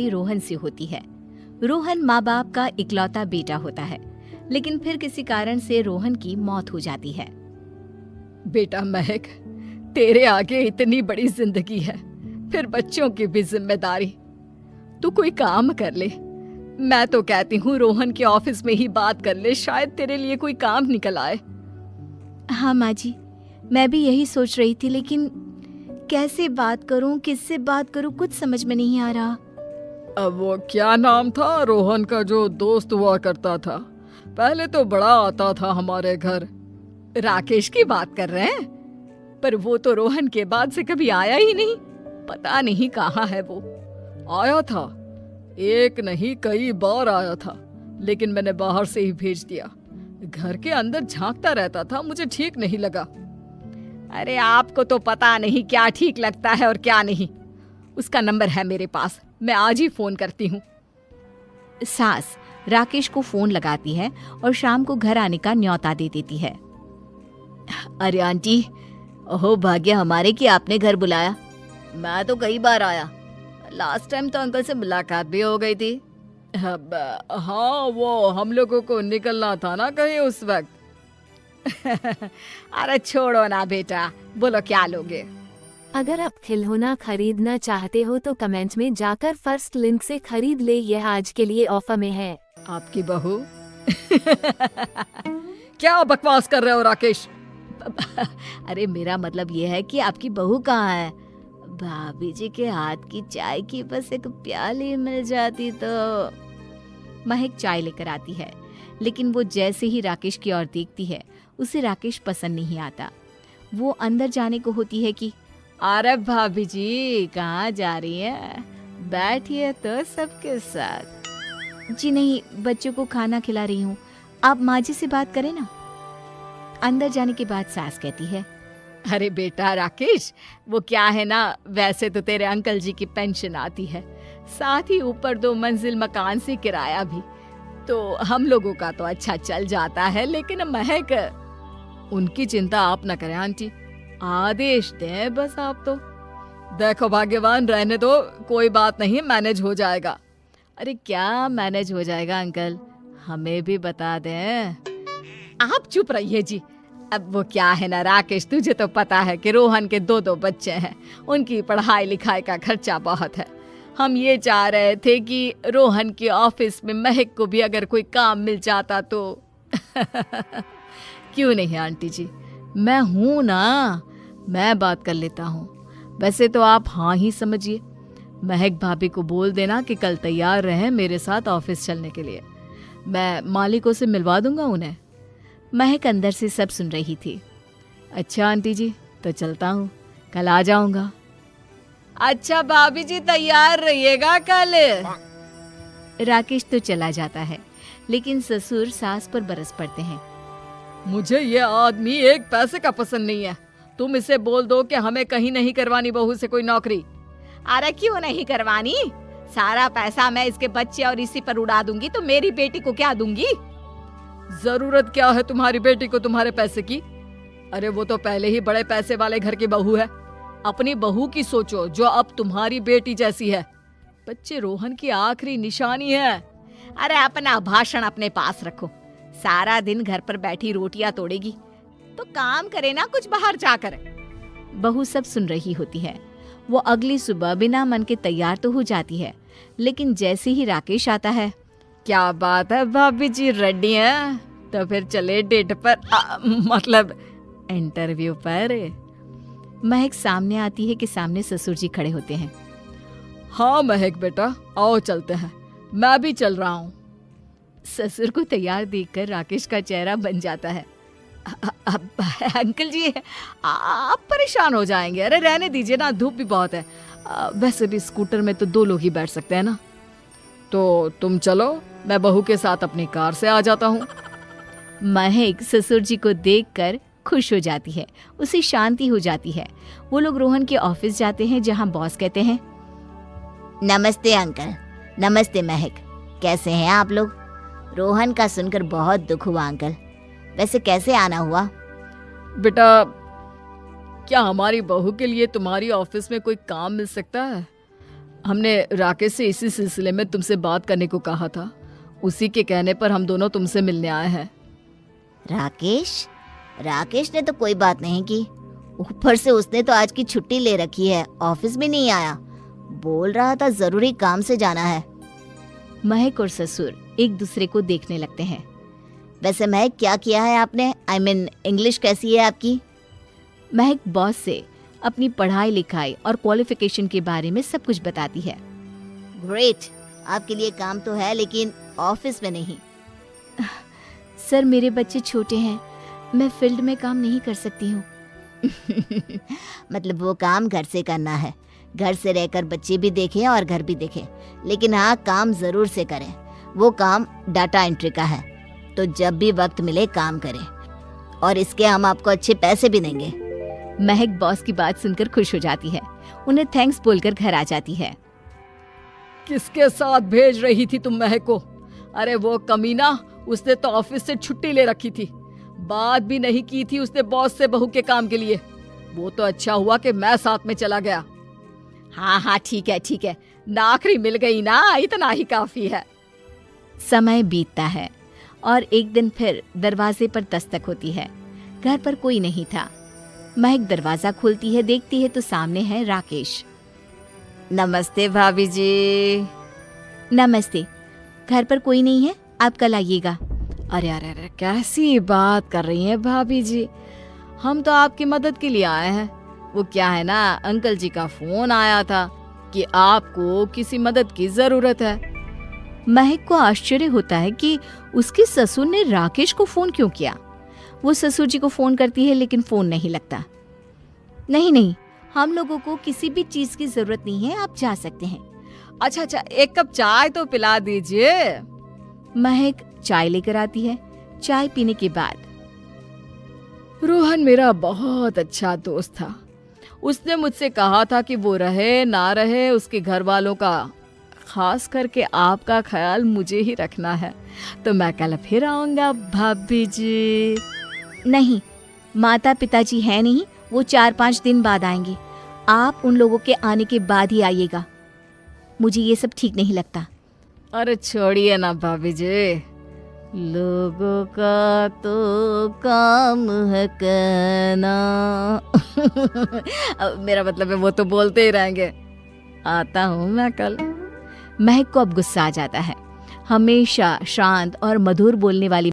रोहन से होती है। रोहन माँ बाप का इकलौता बेटा होता है, लेकिन फिर किसी कारण से रोहन की मौत हो जाती है। बेटा महक, तेरे आगे इतनी बड़ी जिंदगी है, फिर बच्चों की भी जिम्मेदारी। तू कोई काम कर ले। मैं तो कहती हूँ रोहन के ऑफिस में ही बात कर ले, शायद तेरे लिए कोई काम निकल आए। हाँ माँ जी, मैं भी यही सोच रही थी, लेकिन कैसे बात करूं, किससे बात करूं, कुछ समझ में नहीं आ रहा। अब वो क्या नाम था रोहन का जो दोस्त हुआ करता था, पहले तो बड़ा आता था हमारे घर। राकेश की बात कर रहे हैं? पर वो तो रोहन के बाद से कभी आया ही नहीं, पता नहीं कहाँ है वो। आया था, एक नहीं कई बार आया था, लेकिन मैंने बाहर से ही भेज दिया। घर के अंदर झांकता रहता था, मुझे ठीक नहीं लगा। अरे आपको तो पता नहीं क्या ठीक लगता है और क्या नहीं। उसका नंबर है मेरे पास, मैं आज ही फोन करती हूँ। सास राकेश को फोन लगाती है और शाम को घर आने का न्योता दे देती है। अरे आंटी, ओहो भाग्य हमारे कि आपने घर बुलाया। मैं तो कई बार आया, लास्ट टाइम तो अंकल से मुलाकात भी हो गई थी। हाँ, वो हम लोगों को निकलना था ना कहीं उस वक्त। अरे छोड़ो ना बेटा, बोलो क्या लोगे। अगर आप खिलौना खरीदना चाहते हो तो कमेंट में जाकर फर्स्ट लिंक से खरीद ले, यह आज के लिए ऑफर में है। आपकी बहू क्या बकवास कर रहे हो राकेश? अरे मेरा मतलब ये है कि आपकी बहू कहाँ है? भाभी जी के हाथ की चाय की बस एक प्याली मिल जाती तो। महक चाय लेकर आती है, लेकिन वो जैसे ही राकेश की ओर देखती है, उसे राकेश पसंद नहीं आता। वो अंदर जाने को होती है कि अरे भाभी जी कहाँ जा रही है? बैठिए तो सबके साथ। जी नहीं, बच्चों को खाना खिला रही हूँ, आप माँ जी से बात करें ना। अंदर जाने के बाद सास कहती है, अरे बेटा राकेश, वो क्या है ना, वैसे तो तेरे अंकल जी की पेंशन आती है, साथ ही ऊपर 2 मंजिल मकान से किराया भी, तो हम लोगों का तो अच्छा चल जाता है। लेकिन महक, उनकी चिंता आप न करें आंटी, आदेश दें बस आप तो। देखो भाग्यवान, रहने दो, कोई बात नहीं, मैनेज हो जाएगा। अरे क्या मैनेज हो जाएगा अंकल, हमें भी बता दें। आप चुप रहिए जी। अब वो क्या है ना राकेश, तुझे तो पता है कि रोहन के 2 बच्चे हैं, उनकी पढ़ाई लिखाई का खर्चा बहुत है। हम ये चाह रहे थे कि रोहन के ऑफिस में महक को भी अगर कोई काम मिल जाता तो। क्यों नहीं आंटी जी, मैं हूं ना, मैं बात कर लेता हूँ। वैसे तो आप हाँ ही समझिए। महक भाभी को बोल देना कि कल तैयार रहें मेरे साथ ऑफिस चलने के लिए। मैं मालिकों से मिलवा दूंगा उन्हें। महक अंदर से सब सुन रही थी। अच्छा आंटी जी, तो चलता हूँ, कल आ जाऊंगा। अच्छा भाभी जी, तैयार रहिएगा कल। राकेश तो चला जाता है, लेकिन ससुर सास पर बरस पड़ते हैं। मुझे ये आदमी एक पैसे का पसंद नहीं है। तुम इसे बोल दो कि हमें कहीं नहीं करवानी बहू से कोई नौकरी। अरे क्यों नहीं करवानी? सारा पैसा मैं इसके बच्चे और इसी पर उड़ा दूंगी, तो मेरी बेटी को क्या दूंगी? जरूरत क्या है तुम्हारी बेटी को तुम्हारे पैसे की? अरे वो तो पहले ही बड़े पैसे वाले घर की बहू है। अपनी बहू की सोचो जो अब तुम्हारी बेटी जैसी है। बच्चे रोहन की आखिरी निशानी है। अरे अपना भाषण अपने पास रखो। सारा दिन घर पर बैठी रोटियां तोड़ेगी, तो काम करे ना कुछ बाहर जाकर। बहू सब सुन रही होती है। वो अगली सुबह बिना मन के तैयार तो हो जाती है, लेकिन जैसे ही राकेश आता है, क्या बात है भाभी जी, रेडी हैं? तो फिर चले डेट पर, मतलब इंटरव्यू पर। महक सामने आती है कि सामने ससुर जी खड़े होते हैं। हाँ महक बेटा, आओ चलते हैं, मैं भी चल रहा हूँ। ससुर को तैयार देखकर राकेश का चेहरा बन जाता है। अंकल जी, आप परेशान हो जाएंगे। अरे रहने दीजिए ना, धूप भी बहुत है। वैसे भी स्कूटर में तो 2 लोग ही बैठ सकते हैं ना। तो तुम चलो, मैं बहू के साथ अपनी कार से आ जाता हूँ। महक ससुर जी को देखकर खुश हो जाती है, उसे शांति हो जाती है। वो लोग रोहन के ऑफिस जाते हैं, जहाँ बॉस कहते हैं, नमस्ते अंकल। नमस्ते महक, कैसे हैं आप लोग? रोहन का सुनकर बहुत दुख हुआ अंकल। वैसे कैसे आना हुआ? बेटा, क्या हमारी बहू के लिए तुम्हारी ऑफिस में कोई काम मिल सकता है? हमने राकेश से इसी सिलसिले में तुमसे बात करने को कहा था। उसी के कहने पर हम दोनों तुमसे मिलने आए हैं। राकेश ने तो कोई बात नहीं की। ऊपर से उसने तो आज की छुट्टी ले रखी है, ऑफिस भी नहीं आया। बोल रहा था जरूरी काम से जाना है। महक और ससुर एक दूसरे को देखने लगते हैं। वैसे महक, क्या किया है आपने? आई मीन इंग्लिश कैसी है आपकी? महक बॉस से अपनी पढ़ाई लिखाई और क्वालिफिकेशन के बारे में सब कुछ बताती है। ग्रेट, आपके लिए काम तो है लेकिन ऑफिस में नहीं। सर, मेरे बच्चे छोटे हैं, मैं फील्ड में काम नहीं कर सकती हूँ। मतलब वो काम घर से करना है, घर से रहकर बच्चे भी देखें और घर भी देखें। लेकिन हाँ, काम जरूर से करें। वो काम डाटा एंट्री का है, तो जब भी वक्त मिले काम करें, और इसके हम आपको अच्छे पैसे भी देंगे। महक बॉस की बात सुनकर खुश हो जाती है, उन्हें थैंक्स बोलकर घर आ जाती है। किसके साथ भेज रही थी तुम महक को? अरे वो कमीना, उसने तो ऑफिस से छुट्टी ले रखी थी, बात भी नहीं की थी उसने बॉस से बहू के काम के लिए। वो तो अच्छा हुआ कि मैं साथ में चला गया। हाँ, ठीक है, नौकरी मिल गई ना, इतना ही काफी है। समय बीतता है और एक दिन फिर दरवाजे पर दस्तक होती है। घर पर कोई नहीं था। महक दरवाजा खोलती है, देखती है तो सामने है राकेश। नमस्ते भाभी जी। नमस्ते, घर पर कोई नहीं है, आप कल आइएगा। अरे कैसी बात कर रही हैं भाभी जी, हम तो आपकी मदद के लिए आए हैं। वो क्या है ना, अंकल जी का फोन आया था कि आपको किसी मदद की जरूरत है। महक को आश्चर्य होता है कि उसके ससुर ने राकेश को फोन क्यों किया। वो ससुर जी को फोन करती है लेकिन फोन नहीं लगता। नहीं, हम लोगों को किसी भी चीज की जरूरत नहीं है, आप जा सकते हैं। अच्छा, एक कप चाय तो पिला दीजिए। महक चाय लेकर आती है। चाय पीने के बाद, रोहन मेरा बहुत अच्छा दोस्त था। उसने मुझसे कहा था कि वो रहे ना रहे, उसके घर वालों का, खास करके आपका ख्याल मुझे ही रखना है। तो मैं कल फिर आऊंगा भाभी जी। नहीं, माता पिताजी है नहीं, वो 4-5 दिन बाद आएंगे। आप उन लोगों के आने के बाद ही आइएगा। मुझे ये सब ठीक नहीं लगता। अरे छोड़िए ना भाभी जी, लोगों का तो काम है कहना। मेरा मतलब है वो तो बोलते ही रहेंगे। आता हूँ मैं कल। महक को अब गुस्सा आ जाता है। हमेशा शांत और मधुर बोलने वाली